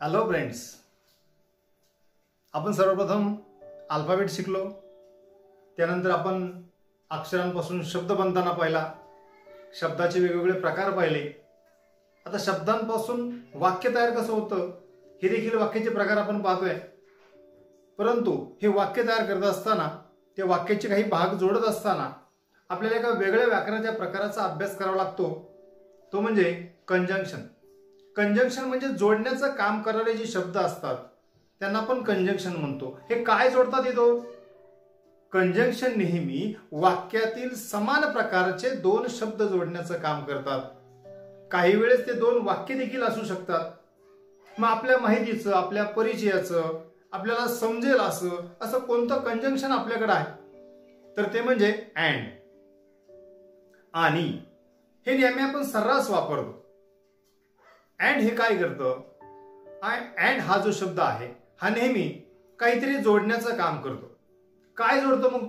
Hello friends, आपण सर्वप्रथम alphabet शिकलो. त्यानंतर आपण अक्षरांपासून शब्द बनताना पाहिला, शब्दाचे वेगवेगळे प्रकार पाहिले. आता शब्दांपासून वाक्य तयार कसं होतं हे देखील वाक्याचे प्रकार आपण पाहतोय. परंतु हे वाक्य तयार करत असताना ते वाक्याचे काही भाग जोडत असताना आपल्याला एका वेगळ्या व्याकरणाच्या प्रकाराचा अभ्यास करावा लागतो. तो म्हणजे कंजंक्शन. कंजंक्शन म्हणजे जोडण्याचं काम करणारे जे शब्द असतात त्यांना आपण कंजंक्शन म्हणतो. हे काय जोडतात येतो? कंजंक्शन नेहमी वाक्यातील समान प्रकारचे दोन शब्द जोडण्याचं काम करतात. काही वेळेस ते दोन वाक्य देखील असू शकतात. मग आपल्या माहितीचं, आपल्या परिचयाचं, आपल्याला समजेल असं कोणतं कंजंक्शन आपल्याकडे आहे तर ते म्हणजे अँड. आणि हे नेहमी आपण सर्रास वापरतो. अँड हे काय करतं? अँड हा जो शब्द आहे हा नेहमी काहीतरी जोडण्याचं काम करतो. काय जोडतो मग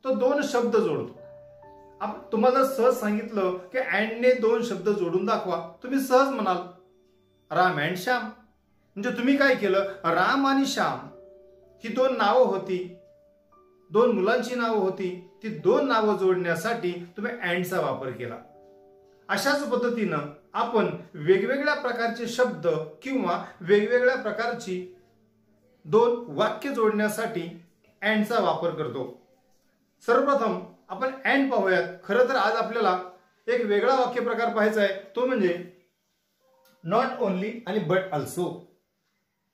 तो दोन शब्द जोडतो. आपण तुम्हाला सहज सांगितलं की अँडने दोन शब्द जोडून दाखवा, तुम्ही सहज म्हणाल राम अँड श्याम. म्हणजे तुम्ही काय केलं? राम आणि श्याम ही दोन नावं होती, दोन मुलांची नावं होती. ती दोन नावं जोडण्यासाठी तुम्ही अँडचा वापर केला. अशाच पद्धतीनं आपण वेगवेगळ्या प्रकारचे शब्द किंवा वेगवेगळ्या प्रकारची दोन वाक्य जोडण्यासाठी अँडचा वापर करतो. सर्वप्रथम आपण अँड पाहूयात. खरं तर आज आपल्याला एक वेगळा वाक्य प्रकार पाहायचा आहे, तो म्हणजे नॉट ओनली आणि बट ऑल्सो.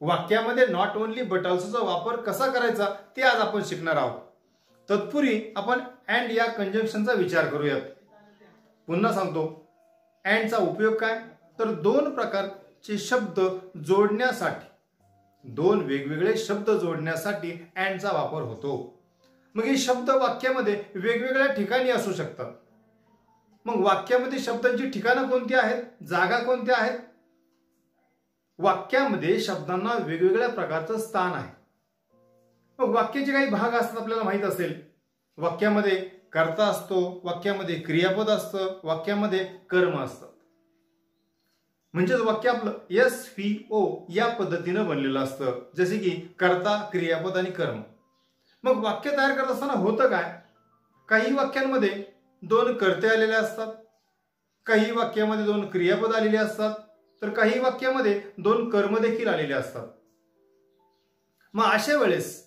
वाक्यामध्ये नॉट ओनली बट ऑल्सोचा वापर कसा करायचा ते आज आपण शिकणार आहोत. तत्पूर्वी आपण अँड या कंजंक्शनचा विचार करूयात. पुन्हा सांगतो, अँडचा उपयोग काय? तर दोन प्रकारचे शब्द जोडण्यासाठी, दोन वेगवेगळे शब्द जोडण्यासाठी अँडचा वापर होतो. मग हे शब्द वाक्यामध्ये वेगवेगळ्या ठिकाणी असू शकतात. मग वाक्यामध्ये शब्दांची ठिकाणं कोणती आहेत, जागा कोणत्या आहेत? वाक्यामध्ये शब्दांना वेगवेगळ्या प्रकारचं स्थान आहे. मग वाक्याचे काही भाग असतात, आपल्याला माहित असेल. वाक्यामध्ये कर्ता असतो, वाक्यामध्ये क्रियापद असतं, वाक्यामध्ये कर्म असतं. म्हणजेच वाक्य आपलं SVO या पद्धतीनं बनलेलं असतं, जसे की कर्ता, क्रियापद आणि कर्म. मग वाक्य तयार करत असताना होतं काय? काही वाक्यांमध्ये दोन कर्ते आलेले असतात, काही वाक्यामध्ये दोन क्रियापद आलेले असतात, तर काही वाक्यामध्ये दोन कर्म देखील आलेले असतात. मग अशा वेळेस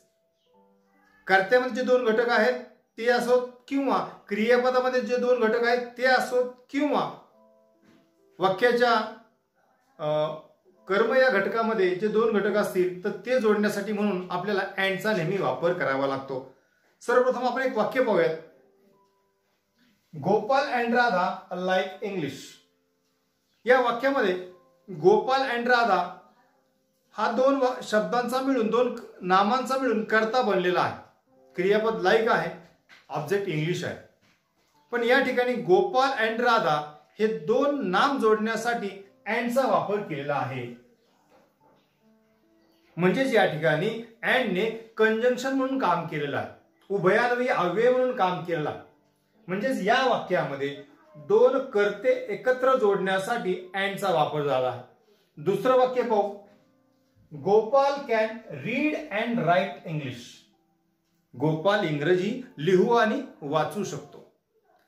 कर्त्यामध्ये जे दोन घटक आहेत ते असोत किंवा क्रियापदामध्ये जे दोन घटक आहेत ते असोत किंवा वाक्याच्या कर्म या घटकामध्ये जे दोन घटक असतील तर ते जोडण्यासाठी म्हणून आपल्याला अँडचा नेहमी वापर करावा लागतो. सर्वप्रथम आपण एक वाक्य पाहूयात. Gopal and Radha like English. या वाक्यामध्ये गोपाल अँड राधा हा दोन शब्दांचा मिळून, दोन नामांचा मिळून कर्ता बनलेला आहे. क्रियापद लाईक आहे, ऑब्जेक्ट इंग्लिश आहे. पण या ठिकाणी गोपाल अँड राधा हे दोन नाम जोडण्यासाठी अँडचा वापर केलेला आहे. म्हणजेच या ठिकाणी अँडने कंजंक्शन म्हणून काम केलेलं आहे, उभयान्वयी अव्यय म्हणून काम केलेलं आहे. म्हणजेच या वाक्यामध्ये दोन कर्ते एकत्र जोडण्यासाठी अँडचा वापर झाला आहे. दुसरं वाक्य पाहू. Gopal can read and write English. Gopal इंग्रजी लिहू आणि वाचू शकतो.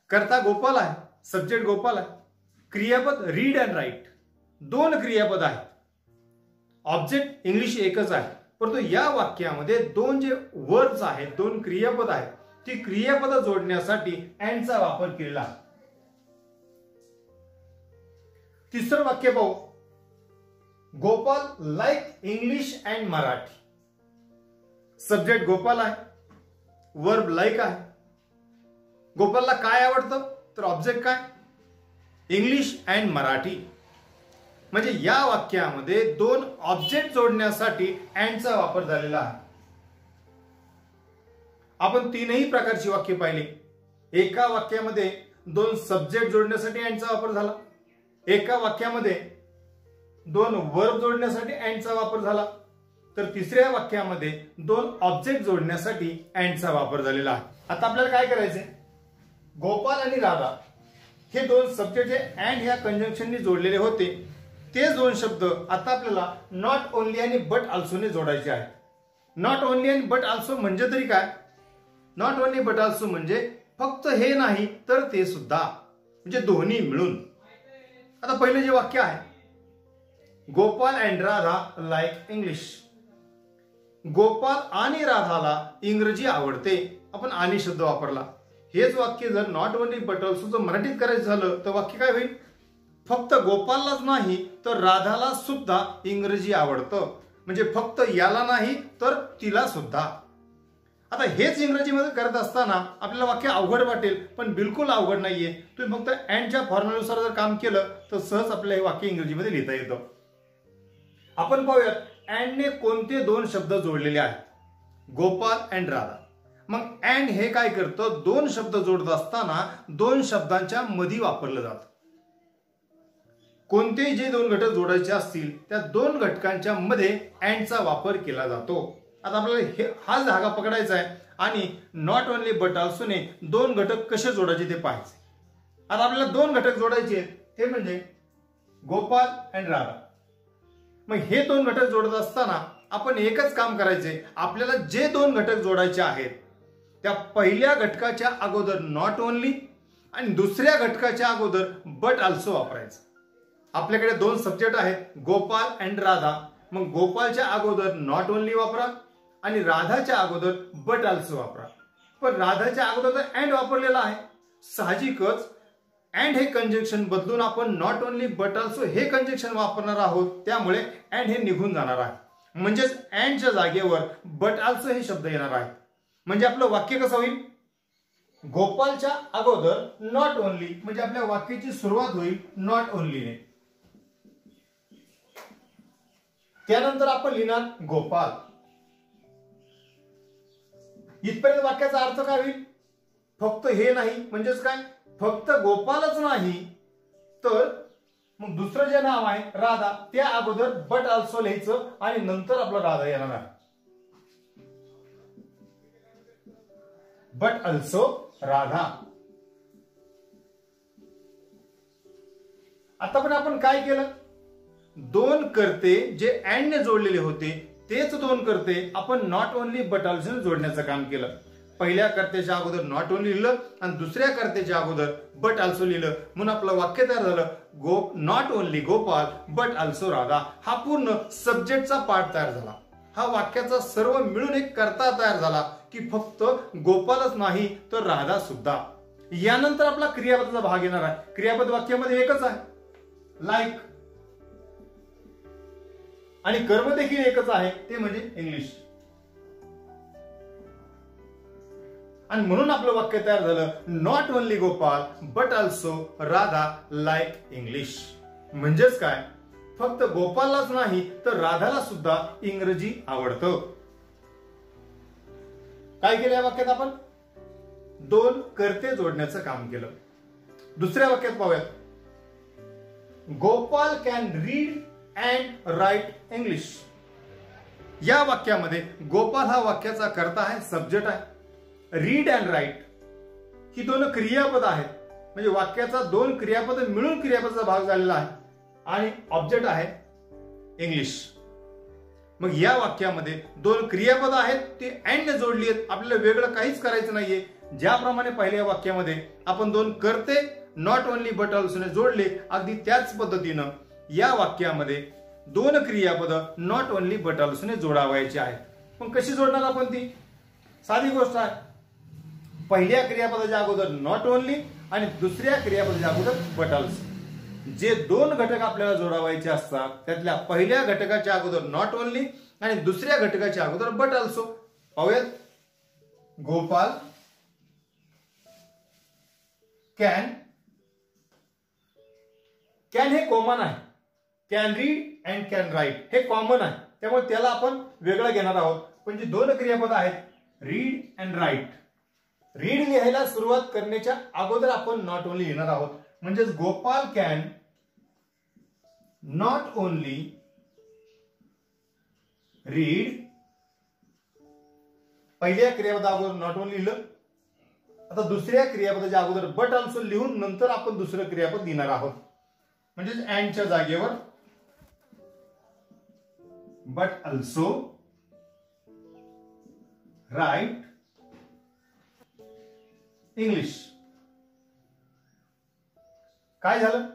कर्ता गोपाल आहे, सब्जेक्ट गोपाल आहे, क्रियापद रीड अँड राईट, दोन क्रियापद आहेत, ऑब्जेक्ट इंग्लिश एकच आहे. परंतु या वाक्यामध्ये दोन जे वर्ब्स आहेत, दोन क्रियापद आहेत, ती क्रियापद जोडण्यासाठी अँडचा वापर केलेला आहे. तिसरं वाक्य पाहू. Gopal like English and Marathi. Subject Gopal आहे, वर्ब लाईक आहे. गोपालला काय आवडतं तर ऑब्जेक्ट काय? English and Marathi. म्हणजे या वाक्यामध्ये दोन ऑब्जेक्ट जोडण्यासाठी अँडचा वापर झालेला आहे. आपण तीनही प्रकारची वाक्य पाहिली. एका वाक्यामध्ये दोन सब्जेक्ट जोडण्यासाठी अँडचा वापर झाला, एका वाक्यामध्ये दोन वर्ब जोडण्यासाठी अँडचा वापर झाला, तर तिसऱ्या वाक्यामध्ये दोन ऑब्जेक्ट जोडण्यासाठी अँडचा वापर झालेला आहे. आता आपल्याला काय करायचंय? गोपाल आणि राधा हे दोन सब्जेक्ट हे अँड ह्या कंजंक्शननी जोडलेले होते. तेच दोन शब्द आता आपल्याला नॉट ओनली आणि बट ऑल्सोने जोडायचे आहे. नॉट ओनली आणि बट ऑल्सो म्हणजे तरी काय? नॉट ओनली बट ऑल्सो म्हणजे फक्त हे नाही तर ते सुद्धा, म्हणजे दोन्ही मिळून. आता पहिले जे वाक्य आहे, Gopal and Radha like English. Gopal आणि राधाला इंग्रजी आवडते. आपण आणि शब्द वापरला. हेच वाक्य जर नॉट ओनली बट ऑल्सो जर मराठीत करायचं झालं तर वाक्य काय होईल? फक्त गोपाललाच नाही तर राधाला सुद्धा इंग्रजी आवडतं. म्हणजे फक्त याला नाही तर तिला सुद्धा. आता हेच इंग्रजीमध्ये करत असताना आपल्याला वाक्य अवघड वाटेल, पण बिलकुल अवघड नाहीये. तुम्ही फक्त अँडच्या फॉर्म्युल्यानुसार जर काम केलं तर सहज आपल्याला हे वाक्य इंग्रजीमध्ये लिहिता येतं. आपण पाहूयात अँडने कोणते दोन शब्द जोडलेले आहेत. गोपाल अँड राधा. मग अँड हे काय करतं? दोन शब्द जोडत असताना दोन शब्दांच्या मध्ये वापरलं जातं. कोणतेही जे दोन घटक जोडायचे असतील त्या दोन घटकांच्या मध्ये अँडचा वापर केला जातो. आता आपल्याला हाच धागा पकडायचा आहे आणि नॉट ओनली बट ऑल्सोने दोन घटक कसे जोडायचे ते पाहायचे. आता आपल्याला दोन घटक जोडायचे आहेत, ते म्हणजे गोपाल अँड राधा. मग हे दोन घटक जोडत असताना आपण एकच काम करायचे. आपल्याला जे दोन घटक जोडायचे आहेत त्या पहिल्या घटकाच्या अगोदर नॉट ओनली आणि दुसऱ्या घटकाच्या अगोदर बट ऑल्सो वापरायचं. आपल्याकडे दोन सब्जेक्ट आहेत, गोपाल अँड राधा. मग गोपालच्या अगोदर नॉट ओनली वापरा आणि राधाच्या अगोदर बट ऑल्सो वापरा. पण राधाच्या अगोदर तर अँड वापरलेला आहे. साहजिकच अँड हे कंजक्शन बदलून आपण नॉट ओनली बट ऑल्सो हे कंजक्शन वापरणार आहोत. त्यामुळे अँड हे निघून जाणार आहे. म्हणजेच अँडच्या जागेवर बट ऑल्सो हे शब्द येणार आहे. म्हणजे आपलं वाक्य कसं होईल? गोपालच्या अगोदर नॉट ओनली, म्हणजे आपल्या वाक्याची सुरुवात होईल नॉट ओनलीने. त्यानंतर आपण लिहिणार गोपाल. इथपर्यंत वाक्याचा अर्थ काय होईल? फक्त हे नाही म्हणजेच काय? फक्त गोपालच नाही तर मग दुसरं जे नाव आहे राधा त्या अगोदर बट ऑल्सो लिहायचं आणि नंतर आपलं राधा येणार आहे. But also Radha. आता पण आपण काय केलं? दोन कर्ते जे अँड ने जोडलेले होते तेच दोन कर्ते आपण नॉट ओनली बट ऑल्सो जोडण्याचं काम केलं. पहिल्या कर्त्याच्या अगोदर नॉट ओनली लिहिलं आणि दुसऱ्या कर्त्याच्या अगोदर बट ऑल्सो लिहिलं. म्हणून आपलं वाक्य तयार झालं, not only Gopal but also Radha. हा पूर्ण सब्जेक्टचा पार्ट तयार झाला. हा वाक्याचा सर्व मिळून एक कर्ता तयार झाला की फक्त गोपालच नाही तर राधा सुद्धा. यानंतर आपला क्रियापदाचा भाग येणार आहे. क्रियापद वाक्यामध्ये एकच आहे, लाईक. आणि कर्म देखील एकच आहे, ते म्हणजे इंग्लिश. आणि म्हणून आपलं वाक्य तयार झालं, not only Gopal but also Radha like English. म्हणजेच काय? फक्त गोपाललाच नाही तर राधाला सुद्धा इंग्रजी आवडतं. काय केलं या वाक्यात? आपण दोन कर्ते जोडण्याचं काम केलं. दुसऱ्या वाक्यात पाहूयात, Gopal can read and write English. या वाक्यामध्ये गोपाल हा वाक्याचा कर्ता आहे, सब्जेक्ट आहे. रीड अँड राईट ही दोन क्रियापद आहेत. म्हणजे वाक्याचा दोन क्रियापद मिळून क्रियापदाचा भाग झालेला आहे आणि ऑब्जेक्ट आहे इंग्लिश. मग या वाक्यामध्ये दोन क्रियापद आहेत, ते अँड ने जोडली आहेत. आपल्याला वेगळं काहीच करायचं नाहीये. ज्याप्रमाणे पहिल्या वाक्यामध्ये आपण दोन कर्ते नॉट ओनली बट ऑल्सोने जोडले, अगदी त्याच पद्धतीनं या वाक्यामध्ये दोन क्रियापद नॉट ओनली बट ऑल्सोने जोडावायचे आहेत. पण कशी जोडणार आपण? ती साधी गोष्ट आहे. पहिल्या क्रियापदाच्या अगोदर नॉट ओनली आणि दुसऱ्या क्रियापदाच्या अगोदर बट ऑल्सो. जे दोन घटक आपल्याला जोडावायचे असतात त्यातल्या पहिल्या घटकाच्या अगोदर नॉट ओनली आणि दुसऱ्या घटकाच्या अगोदर बट ऑल्सो. पाहूयात, गोपाल कॅन. कॅन हे कॉमन आहे. Can read and can write हे कॉमन आहे, त्यामुळे त्याला आपण वेगळं घेणार आहोत. पण जे दोन क्रियापद आहेत रीड अँड राईट, रीड लिहायला सुरुवात करण्याच्या अगोदर आपण नॉट ओनली लिहिणार आहोत. म्हणजेच Gopal can not only read. पहिल्या क्रियापदा अगोदर नॉट ओनली लिहिलं. आता दुसऱ्या क्रियापदाच्या अगोदर बट ऑल्सो लिहून नंतर आपण दुसरं क्रियापद लिहिणार आहोत. म्हणजेच अँडच्या जागेवर but also write English. काय झालं?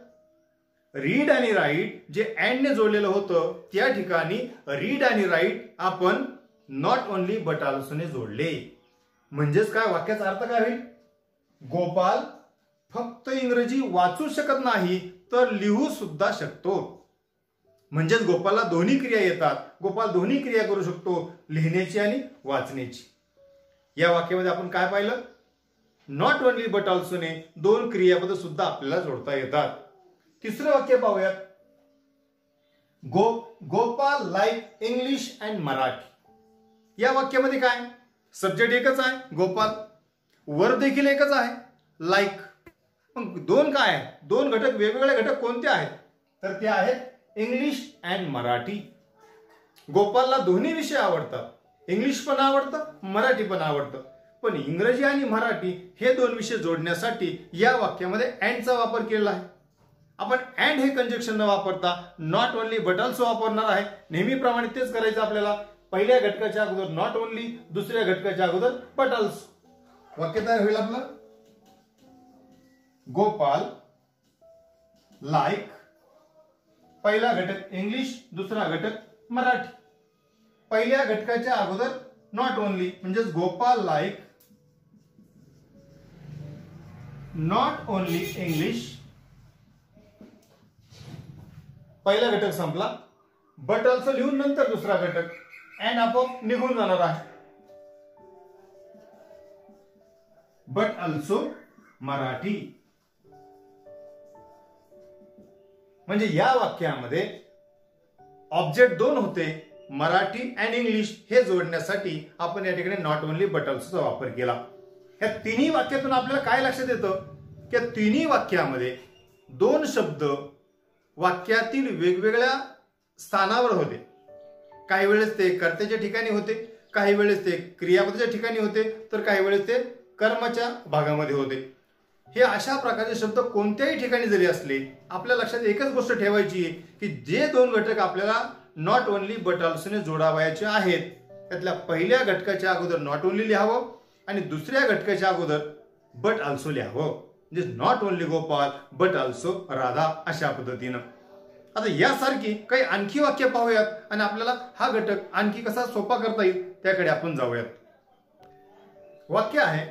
रीड आणि राईट जे अँड ने जोडलेलं होतं त्या ठिकाणी रीड आणि राईट आपण नॉट ओनली बट ऑल्सो ने जोडले. म्हणजेच काय, वाक्याचा अर्थ काय होईल? गोपाल फक्त इंग्रजी वाचू शकत नाही तर लिहू सुद्धा शकतो. म्हणजेच गोपालला दोन्ही क्रिया येतात. गोपाल दोन्ही क्रिया करू शकतो, लिहिण्याची आणि वाचण्याची. या वाक्यामध्ये आपण काय पाहिलं? नॉट ओनली बट ऑल्सो ने दोन क्रियापद सुद्धा आपल्याला जोडता येतात. तिसरं वाक्य पाहूयात. Gopal like English and Marathi. या वाक्यामध्ये काय, सब्जेक्ट एकच आहे गोपाल, वर्ब देखील एकच आहे लाईक. मग दोन काय आहे? दोन घटक, वेगवेगळे घटक कोणते आहेत? तर ते आहेत इंग्लिश अँड मराठी. गोपालला दोन्ही विषय आवडतात, इंग्लिश पण आवडतं, मराठी पण आवडतं. पण इंग्रजी आणि मराठी हे दोन विषय जोडण्यासाठी या वाक्यामध्ये अँडचा वापर केलेला आहे. आपण अँड हे कंजक्शन न वापरता नॉट ओनली बट ऑल्सो वापरणार आहे. नेहमीप्रमाणे तेच करायचं आपल्याला. पहिल्या घटकाच्या अगोदर नॉट ओनली, दुसऱ्या घटकाच्या अगोदर बट ऑल्सो. वाक्य तयार होईल आपलं. गोपाल लाईक, पहिला घटक इंग्लिश, दुसरा घटक मराठी. पहिल्या घटकाच्या अगोदर नॉट ओनली म्हणजेच Gopal like not only English. पहिला घटक संपला. बट ऑल्सो लिहून नंतर दुसरा घटक अँड आपोआप निघून जाणार आहे. But also Marathi. म्हणजे या वाक्यामध्ये ऑब्जेक्ट दोन होते, मराठी अँड इंग्लिश. हे जोडण्यासाठी आपण या ठिकाणी नॉट ओनली बट ऑल्सोचा वापर केला. या तिन्ही वाक्यातून आपल्याला काय लक्षात येतं की तिन्ही वाक्यामध्ये दोन शब्द वाक्यातील वेगवेगळ्या स्थानावर होते. काही वेळेस ते कर्त्याच्या ठिकाणी होते, काही वेळेस ते क्रियापदाच्या ठिकाणी होते, तर काही वेळेस ते कर्माच्या भागामध्ये होते. हे अशा प्रकारचे शब्द कोणत्याही ठिकाणी जरी असले, आपल्या लक्षात एकच गोष्ट ठेवायची आहे की जे दोन घटक आपल्याला नॉट ओनली बट ऑल्सो ने जोडावायचे आहेत त्यातल्या पहिल्या घटकाच्या अगोदर नॉट ओनली लिहावं आणि दुसऱ्या घटकाच्या अगोदर बट ऑल्सो लिहावं. म्हणजे not only Gopal but also Radha, अशा पद्धतीनं. आता यासारखी काही आणखी वाक्य पाहूयात आणि आपल्याला हा घटक आणखी कसा सोपा करता येईल त्याकडे आपण जाऊयात. वाक्य आहे,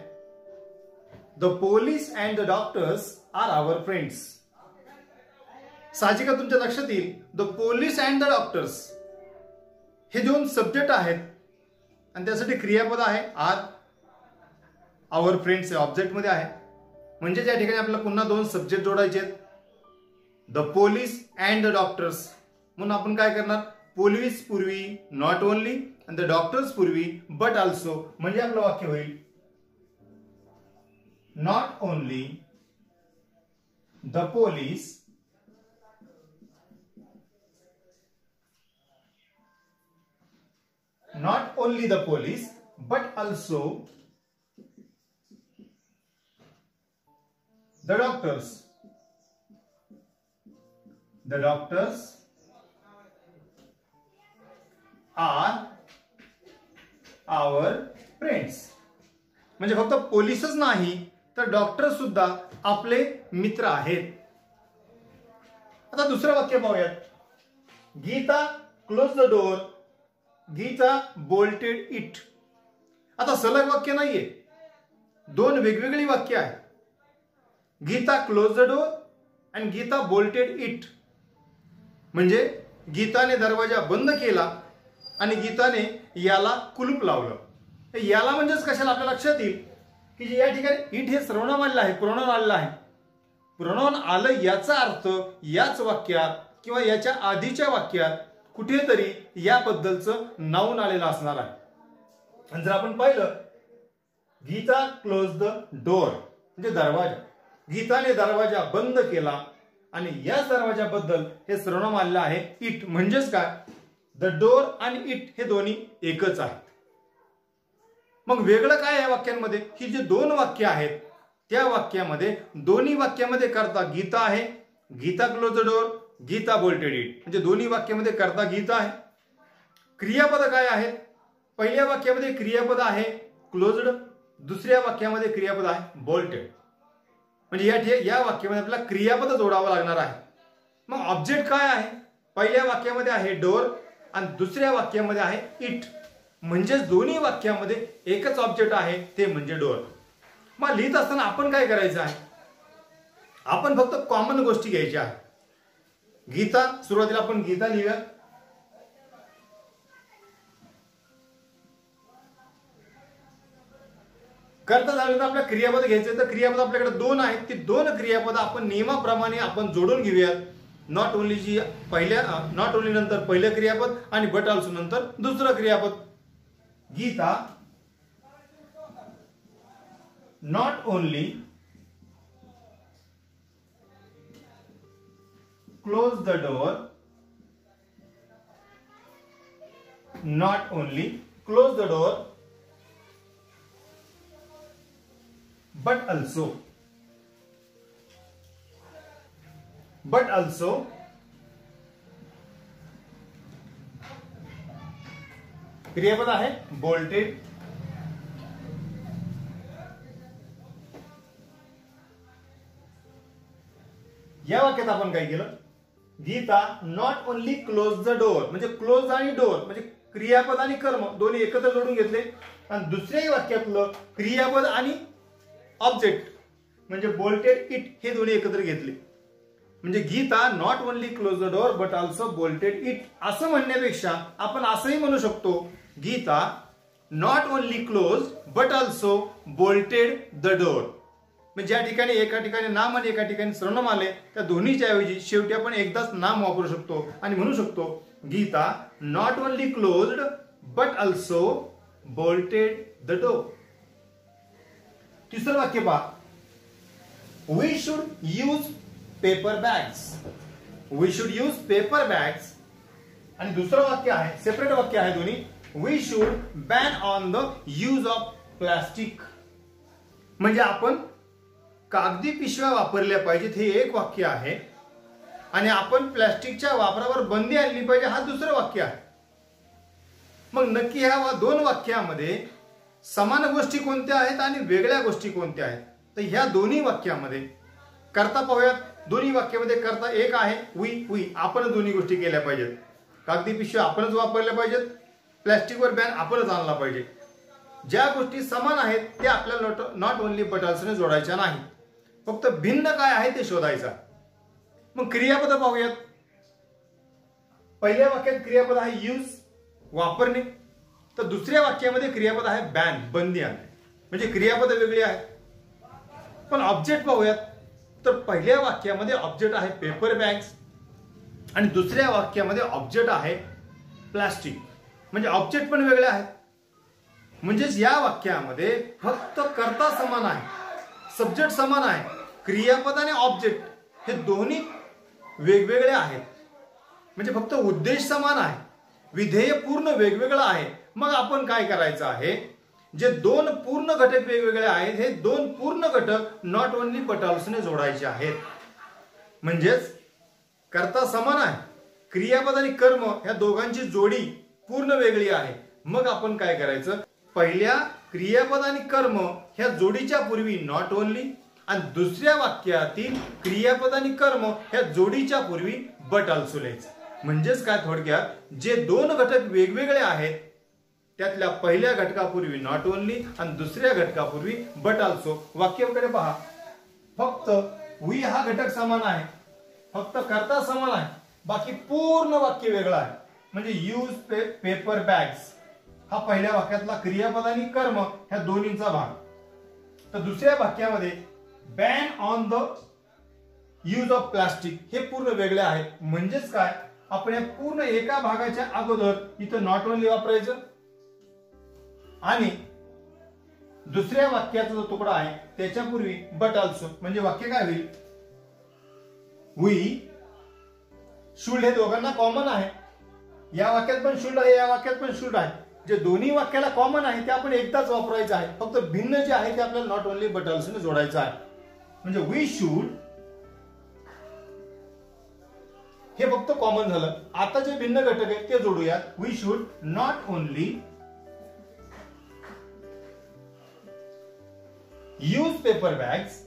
the police and the doctors are our friends. साहजिकच तुमच्या लक्षात येईल the police and the doctors हे दोन सब्जेक्ट आहेत आणि त्यासाठी क्रियापद आहे आर. आवर फ्रेंड्स ऑब्जेक्ट मध्ये आहे. म्हणजे त्या ठिकाणी आपल्याला पुन्हा दोन सब्जेक्ट जोडायचे आहेत, the police and the doctors. म्हणून आपण काय करणार, पोलीस पूर्वी नॉट ओनली आणि द डॉक्टर्स पूर्वी बट ऑल्सो. म्हणजे आपलं वाक्य होईल not only the police not only the police but also the doctors. The doctors are our friends. म्हणजे फक्त पोलीसच नाही तर डॉक्टर सुद्धा आपले मित्र आहेत. आता दुसरं वाक्य पाहूयात. Gita close the door, Gita bolted it. आता सलग वाक्य नाहीये, दोन वेगवेगळी वाक्य आहेत. गीता क्लोज द डोर आणि गीता बोल्टेड इट. म्हणजे गीताने दरवाजा बंद केला आणि गीताने याला कुलूप लावलं. याला म्हणजेच कशाला आपल्या लक्षात येईल की जे या ठिकाणी इट हे सर्वनाम आलेलं आहे, प्रोनाउन आलेलं आहे. प्रोनाउन आलं याचा अर्थ याच वाक्यात किंवा याच्या आधीच्या वाक्यात कुठेतरी याबद्दलचं नाऊन आलेलं असणार आहे. आणि जर आपण पाहिलं गीता क्लोज द डोर म्हणजे दरवाजा, गीताने दरवाजा बंद केला आणि या दरवाजाबद्दल हे सर्वनाम आलेलं आहे इट. म्हणजेच काय, द डोर आणि इट हे दोन्ही एकच आहेत. मग वेगळं काय आहे वाक्यांमध्ये की जे दोन वाक्य आहेत त्या वाक्यामध्ये दोन्ही वाक्यामध्ये करता गीता आहे, Gita close the door, Gita bolted it. म्हणजे दोन्ही वाक्यामध्ये करता गीता आहे क्रियापद काय आहेत? पहिल्या वाक्यामध्ये क्रियापद आहे क्लोज्ड, दुसऱ्या वाक्यामध्ये क्रियापद आहे बोल्टेड. म्हणजे या वाक्यामध्ये आपल्याला क्रियापद जोडावं लागणार आहे. मग ऑब्जेक्ट काय आहे? पहिल्या वाक्यामध्ये आहे डोर आणि दुसऱ्या वाक्यामध्ये आहे इट. म्हणजे दोन्ही वाक्यामध्ये एकच ऑब्जेक्ट आहे, ते म्हणजे डोर. मग लिहित असताना आपण काय करायचं आहे? आपण फक्त कॉमन गोष्टी घ्यायच्या आहेत. गीता, सुरुवातीला आपण गीता लिहूया. करता झालं तर आपल्या क्रियापद घ्यायचे, तर क्रियापद आपल्याकडे दोन आहेत. ती दोन क्रियापद आपण नियमाप्रमाणे आपण जोडून घेऊयात. नॉट ओनली जी नॉट ओनली नंतर पहिलं क्रियापद आणि बट ऑल्सो नंतर दुसरं क्रियापद. Gita not only close the door, not only close the door but also क्रियापद आहे बोल्टेड. या वाक्यात आपण काय केलं? Gita not only close the door, म्हणजे क्लोज आणि डोर म्हणजे क्रियापद आणि कर्म दोन्ही एकत्र जोडून घेतले. आणि दुसऱ्याही वाक्यातलं क्रियापद आणि ऑब्जेक्ट म्हणजे बोल्टेड इट हे दोन्ही एकत्र घेतले. म्हणजे Gita not only close the door but also bolted it असं म्हणण्यापेक्षा आपण असंही म्हणू शकतो, Gita not only close but also bolted the door. म्हणजे ज्या ठिकाणी एका ठिकाणी नाम आणि एका ठिकाणी सर्वनाम आले, त्या दोन्हीच्या ऐवजी शेवटी आपण एकदाच नाम वापरू शकतो आणि म्हणू शकतो, Gita not only closed but also bolted the door. तिसरं वाक्य पहा, we should use paper bags. We should use paper bags. आणि दुसरं वाक्य आहे, सेपरेट वाक्य आहे दोन्ही, we should ban on the use of plastic. म्हणजे आपण कागदी पिशव्या वापरल्या पाहिजेत हे एक वाक्य आहे आणि आपण प्लास्टिकच्या वापरावर बंदी आणली पाहिजे हा दुसरं वाक्य आहे. मग नक्की ह्या दोन वाक्यामध्ये समान गोष्टी कोणत्या आहेत आणि वेगळ्या गोष्टी कोणत्या आहेत? तर ह्या दोन्ही वाक्यामध्ये करता पाहूयात. दोन्ही वाक्यामध्ये करता एक आहे वी आपण दोन्ही गोष्टी केल्या पाहिजेत. कागदी पिशव्या आपणच वापरल्या पाहिजेत, प्लॅस्टिकवर बॅन आपणच आणला पाहिजे. ज्या गोष्टी समान आहेत त्या आपल्याला नॉट ओनली बट ऑल्सोने जोडायच्या नाही, फक्त भिन्न काय आहे ते शोधायचा. मग क्रियापद पाहूयात. पहिल्या वाक्यात क्रियापद आहे यूज वापरणे, तर दुसऱ्या वाक्यामध्ये क्रियापद आहे बॅन बंदी आणणे. म्हणजे क्रियापद वेगळी आहेत. पण ऑब्जेक्ट पाहूयात, तर पहिल्या वाक्यामध्ये ऑब्जेक्ट आहे पेपर बॅग्स आणि दुसऱ्या वाक्यामध्ये ऑब्जेक्ट आहे प्लास्टिक. म्हणजे ऑब्जेक्ट पण वेगळे आहेत. म्हणजेच या वाक्यामध्ये फक्त कर्ता समान आहे, सब्जेक्ट समान आहे, क्रियापद आणि ऑब्जेक्ट हे दोन्ही वेगवेगळे आहेत. म्हणजे फक्त उद्देश समान आहे, विधेय पूर्ण वेगवेगळं आहे. मग आपण काय करायचं आहे, जे दोन पूर्ण घटक वेगवेगळे आहेत हे दोन पूर्ण घटक नॉट ओनली बट ऑल्सोने जोडायचे आहेत. म्हणजेच कर्ता समान आहे, क्रियापद आणि कर्म ह्या दोघांची जोडी पूर्ण वेगळी आहे. मग आपण काय करायचं, पहिल्या क्रियापद आणि कर्म ह्या जोडीच्या पूर्वी नॉट ओनली आणि दुसऱ्या वाक्यातील क्रियापद आणि कर्म ह्या जोडीच्या पूर्वी बट ऑल्सो लिहायचं. म्हणजेच काय, थोडक्यात जे दोन घटक वेगवेगळे आहेत त्यातल्या पहिल्या घटकापूर्वी नॉट ओनली आणि दुसऱ्या घटकापूर्वी बट ऑल्सो. वाक्याकडे पहा, फक्त वी हा घटक समान आहे, फक्त कर्ता समान आहे, बाकी पूर्ण वाक्य वेगळं आहे. म्हणजे यूज पेपर बॅग्स हा पहिल्या वाक्यातला क्रियापद आणि कर्म ह्या दोन्हींचा भाग. तर दुसऱ्या वाक्यामध्ये ban on the use of plastic हे पूर्ण वेगळे आहेत. म्हणजेच काय, आपण या पूर्ण एका भागाच्या अगोदर इथं नॉट ओनली वापरायचं आणि दुसऱ्या वाक्याचा जो तुकडा आहे त्याच्यापूर्वी बट ऑल्सो. म्हणजे वाक्य काय होईल, वी शुड हे दोघांना कॉमन आहे. या वाक्यात पण शुड आहे, या वाक्यात पण शुड आहे. जे दोन्ही वाक्याला कॉमन आहे ते आपण एकदाच वापरायचं आहे, फक्त भिन्न जे आहे ते आपल्याला नॉट ओनली बट ऑल्सोने जोडायचं आहे. म्हणजे वी शुड हे फक्त कॉमन झालं. आता जे भिन्न घटक आहेत ते जोडूयात. We should not only use paper bags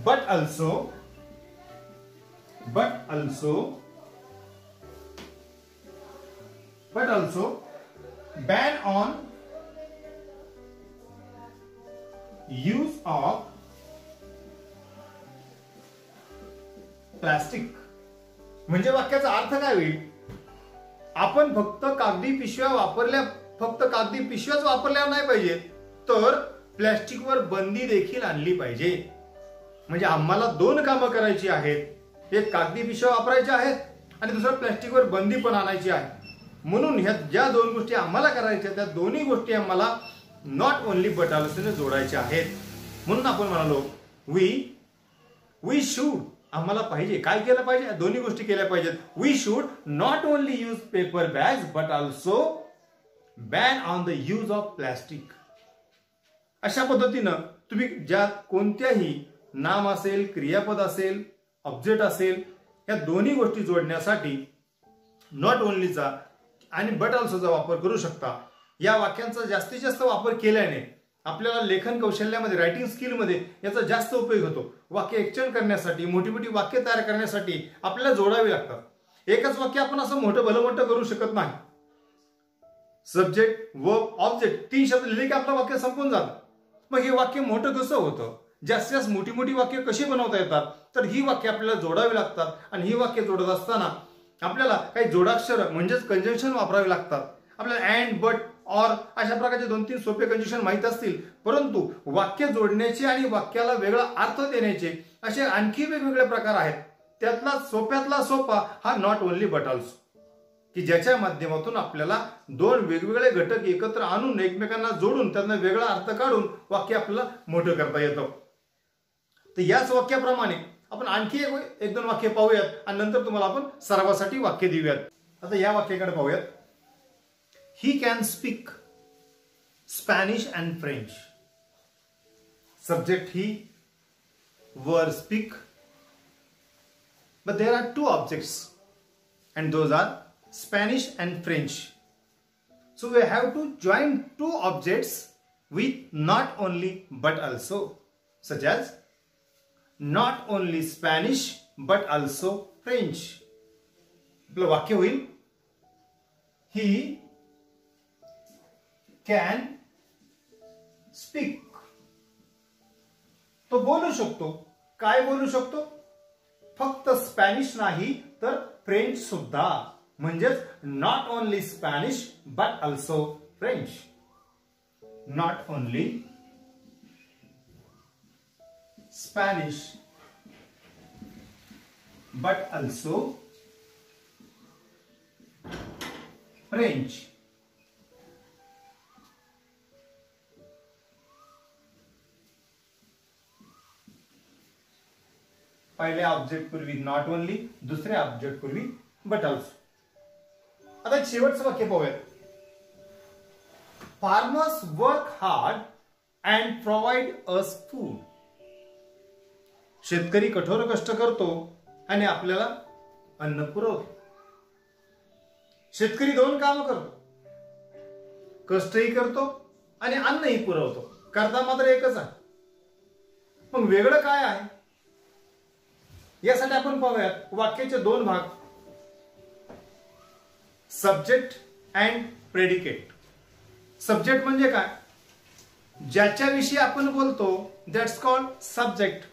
but also ban on use of plastic. म्हणजे वाक्याचा अर्थ काय होईल? आपण फक्त कागदी पिशव्याच वापरल्या नाही पाहिजे, तर प्लास्टिकवर बंदी देखील आणली पाहिजे. म्हणजे आम्हाला दोन कामं करायची आहेत. एक कागदी पिशव्या वापरायच्या आहेत आणि दुसरं प्लास्टिकवर बंदी पण आणायची आहे. म्हणून ह्या ज्या दोन गोष्टी आम्हाला करायच्या त्या दोन्ही गोष्टी आम्हाला नॉट ओनली बट ऑल्सो जोडायच्या आहेत. म्हणून आपण म्हणालो वी शुड, आम्हाला पाहिजे काय केलं पाहिजे? दोन्ही गोष्टी केल्या पाहिजेत. We should not only use paper bags but also ban on the use of plastic. अशा पद्धतीनं तुम्ही ज्या कोणत्याही नाम असेल, क्रियापद असेल, ऑब्जेक्ट असेल, या दोन्ही गोष्टी जोडण्यासाठी नॉट ओनलीचा आणि बट ऑल्सोचा वापर करू शकता. या वाक्यांचा जास्तीत जास्त वापर केल्याने आपल्याला लेखन कौशल्यामध्ये, रायटिंग स्किलमध्ये याचा जास्त उपयोग होतो. वाक्य एक्सचेंज करण्यासाठी, मोठी मोठी वाक्य तयार करण्यासाठी आपल्याला जोडावी लागतात. एकच वाक्य आपण असं मोठं मोठं करू शकत नाही. सब्जेक्ट, वर्ब, ऑब्जेक्ट 3 शब्द लिहिले की आपलं वाक्य संपून जातं. मग हे वाक्य मोठं कसं होतं? जास्तीत जास्त मोठी मोठी वाक्य कशी बनवता येतात? तर ही वाक्य आपल्याला जोडावी लागतात. आणि ही वाक्य जोडत असताना आपल्याला काही जोडाक्षर म्हणजेच कंजंक्शन वापरावे लागतात. आपल्याला अँड, बट, ऑर अशा प्रकारचे 2-3 सोपे कंजंक्शन माहित असतील, परंतु वाक्य जोडण्याचे आणि वाक्याला वेगळा अर्थ देण्याचे असे आणखी वेगवेगळे प्रकार आहेत. त्यातला सोप्यातला सोपा हा नॉट ओनली बट ऑल्सो, की ज्याच्या माध्यमातून आपल्याला दोन वेगवेगळे घटक एकत्र आणून एकमेकांना जोडून त्यांना वेगळा अर्थ काढून वाक्य आपल्याला मोठं करता येतं. तर याच वाक्याप्रमाणे आपण आणखी एक दोन वाक्य पाहूयात आणि नंतर तुम्हाला आपण सरावासाठी वाक्य देऊयात. आता या वाक्याकडे पाहूयात. He can speak Spanish and French. Subject he, verb speak, but there are two objects and those are Spanish and French. So we have to join two objects with not only but also, such as not only Spanish but also French. आपलं वाक्य होईल he can speak. तो बोलू शकतो. काय बोलू शकतो? फक्त स्पॅनिश नाही तर फ्रेंच सुद्धा. म्हणजेच not only Spanish but also French. Not only Spanish but also French. पहिल्या ऑब्जेक्ट पूर्वी नॉट ओनली, दुसऱ्या ऑब्जेक्ट पूर्वी बट ऑल्सो. आता शेवटचं वाक्य पाहूया. Farmers work hard and provide us food. शेतकरी कठोर कष्ट करतो आणि आपल्याला अन्न पुरवतो. शेतकरी दोन कामं करतो, कष्टही करतो आणि अन्नही पुरवतो. करता मात्र एकच आहे. मग वेगळं काय आहे? यासाठी आपण पाहूयात वाक्याचे दोन भाग. Subject and predicate. सब्जेक्ट म्हणजे काय? ज्याच्याविषयी आपण बोलतो दॅट्स कॉल्ड सब्जेक्ट,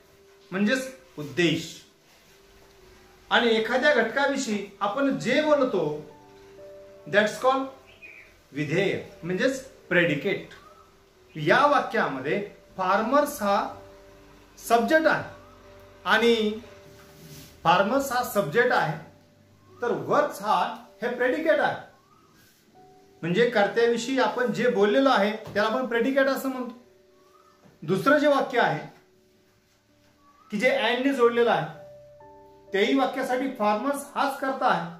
म्हणजेच उद्देश. आणि एखाद्या घटकाविषयी आपण जे बोलतो दॅट्स कॉल्ड विधेय, म्हणजेच प्रेडिकेट. या वाक्यामध्ये फार्मर्स हा सब्जेक्ट आहे आणि फार्मर्स हा सब्जेक्ट आहे, तर वर्क्स हा हे प्रेडिकेट आहे. म्हणजे कर्त्याविषयी आपण जे बोललेलो आहे त्याला आपण प्रेडिकेट असं म्हणतो. दुसरं जे वाक्य आहे की जे अँड ने जोडलेलं आहे, तेही वाक्यासाठी फार्मर्स हाच कर्ता आहे,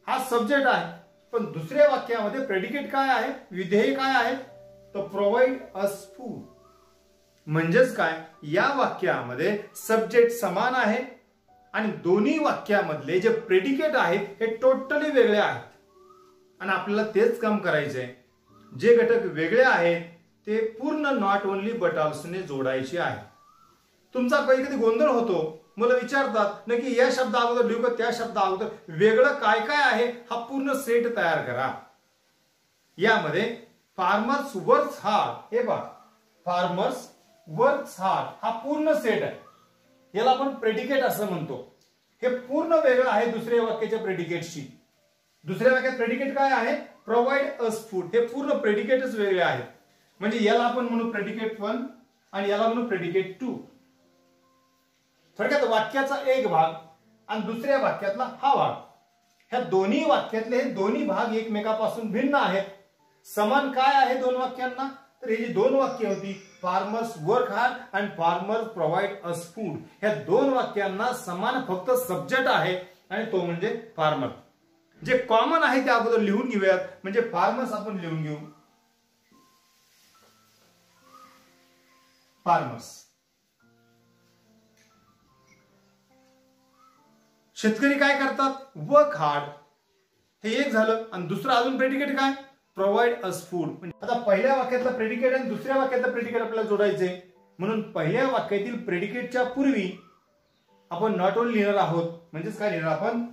हा सब्जेक्ट आहे. पण दुसऱ्या वाक्यामध्ये प्रेडिकेट काय आहे, विधेय काय आहे, तर प्रोव्हाइड अस फूड म्हणजेच काय, या वाक्यामध्ये सब्जेक्ट समान आहे आणि दोन्ही वाक्यामधले जे प्रेडिकेट आहेत हे टोटली वेगळे आहेत आणि आपल्याला तेच काम करायचंय. जे घटक वेगळे आहेत ते पूर्ण नॉट ओनली बट ऑल्सोने जोडायचे आहे. तुमचा कधी कधी गोंधळ होतो, मला विचारतात नक्की या शब्दा अगोदर लिहू का त्या शब्दा अगोदर, वेगळं काय काय आहे हा पूर्ण सेट तयार करा. यामध्ये फार्मर्स वर्क्स हार्ड, हे पहा फार्मर्स वर्क्स हार्ड हा पूर्ण सेट आहे, याला आपण प्रेडिकेट असं म्हणतो. हे पूर्ण वेगळं आहे दुसऱ्या वाक्याच्या प्रेडिकेटशी. दुसऱ्या वाक्यात प्रेडिकेट काय आहे, प्रोव्हाइड अस फूड, हे पूर्ण प्रेडिकेटच वेगळे आहेत. म्हणजे याला आपण म्हणू प्रेडिकेट 1 आणि याला म्हणू प्रेडिकेट 2. थोडक्यात वाक्याचा एक भाग आणि दुसऱ्या वाक्यातला हा भाग, ह्या दोन्ही वाक्यातले हे दोन्ही भाग एकमेकापासून भिन्न आहेत. समान काय आहे दोन वाक्यांना, तर ही जी दोन वाक्य होती फार्मर्स वर्क हार्ड आणि फार्मर्स प्रोव्हाइड अस फूड, ह्या दोन वाक्यांना समान फक्त सब्जेक्ट आहे आणि तो म्हणजे फार्मर. जे कॉमन आहे ते अगोदर लिहून घेऊयात. म्हणजे फार्मर्स आपण लिहून घेऊ, फार्मर्स शेतकरी काय करतात, वर्क हार्ड, हे एक झालं. आणि दुसरं अजून प्रेडिकेट काय, प्रोव्हाइड अस फूड. आता पहिल्या वाक्यातला प्रेडिकेट आणि दुसऱ्या वाक्यातला प्रेडिकेट आपल्याला जोडायचे, म्हणून पहिल्या वाक्यातील प्रेडिकेटच्या पूर्वी आपण नॉट ओनली लिहिणार आहोत. म्हणजेच काय लिहिणार आपण,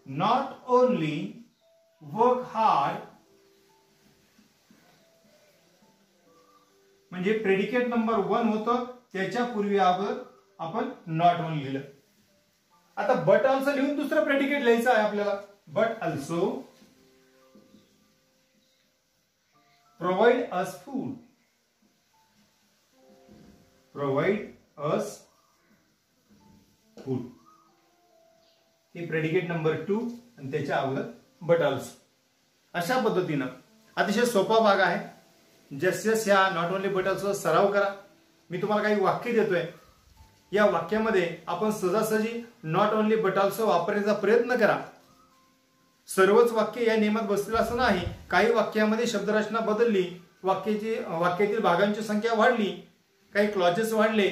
नॉट ओनली वर्क हार्ड, म्हणजे प्रेडिकेट नंबर 1 होतं, त्याच्या पूर्वी आपण नॉट ओनली लिहिलं. आता बट ऑल्सो लिहून दुसरं प्रेडिकेट लिहायचं आहे आपल्याला, but also provide us food, provide us food, हे प्रेडिकेट नंबर 2 आणि त्याच्या अगोदर बट ऑल्सो. अशा पद्धतीनं अतिशय सोपा भाग आहे. जस्ट ह्या नॉट ओनली बट ऑल्सो सराव करा. मी तुम्हाला काही वाक्य देतोय, या वाक्यामध्ये आपण सहजासहजी नॉट ओनली बट ऑल्सो वापरण्याचा प्रयत्न करा. सर्वच वाक्य या नियमात बसलेलं असं नाही. काही वाक्यामध्ये शब्दरचना बदलली, वाक्यातील भागांची संख्या वाढली, काही क्लॉजेस वाढले,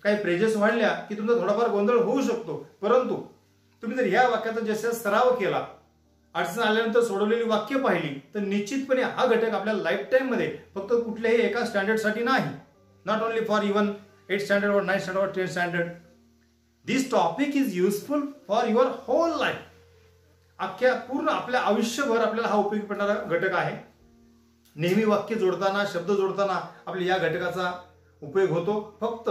काही फ्रेजेस वाढल्या की तुमचा थोडाफार गोंधळ होऊ शकतो. परंतु तुम्ही जर या वाक्याचा जसा सराव केला, अडचण आल्यानंतर सोडवलेली वाक्य पाहिली, तर निश्चितपणे हा घटक आपल्या लाईफ टाइम मध्ये फक्त कुठल्याही एका स्टँडर्ड साठी नाही, not only for even 8th standard or 9th standard or 10th standard. This topic is useful for your whole life. अख्ख्या पूर्ण आपल्या आयुष्यभर आपल्याला हा उपयोगी पडणारा घटक आहे. नेहमी वाक्य जोडताना, शब्द जोडताना आपल्या या घटकाचा उपयोग होतो. फक्त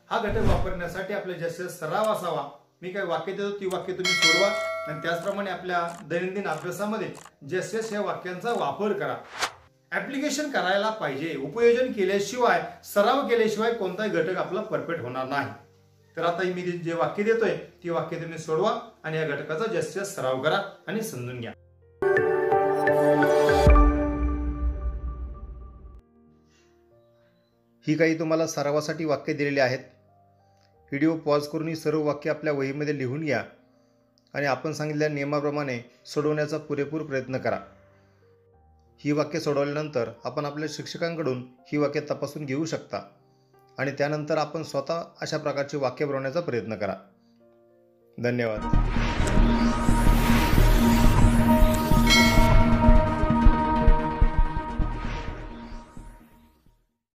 हा घटक वापरण्यासाठी आपल्या जास्त सराव असावा. मी काही वाक्य देतो, ती वाक्य तुम्ही सोडवा आणि त्याचप्रमाणे आपल्या दैनंदिन अभ्यासामध्ये जास्त या वाक्यांचा वापर करा. ऍप्लिकेशन करायला पाहिजे. उपयोजन केल्याशिवाय, सराव केल्याशिवाय कोणताही घटक आपला परफेक्ट होणार नाही. तर आता मी जे वाक्य देतोय ती वाक्य तुम्ही सोडवा आणि या घटकाचा जास्तीत जास्त सराव करा आणि समजून घ्या. ही काही तुम्हाला सरावासाठी वाक्य दिलेली आहेत. व्हिडिओ पॉज करून ही सर्व वाक्य आपल्या वहीमध्ये लिहून घ्या आणि आपण सांगितलेल्या नियमाप्रमाणे सोडवण्याचा पुरेपूर प्रयत्न करा. ही वाक्य सोडवल्यानंतर आपण आपल्या शिक्षकांकडून ही वाक्य तपासून घेऊ शकता आणि त्यानंतर आपण स्वतः अशा प्रकारची वाक्य बनवण्याचा प्रयत्न करा. धन्यवाद.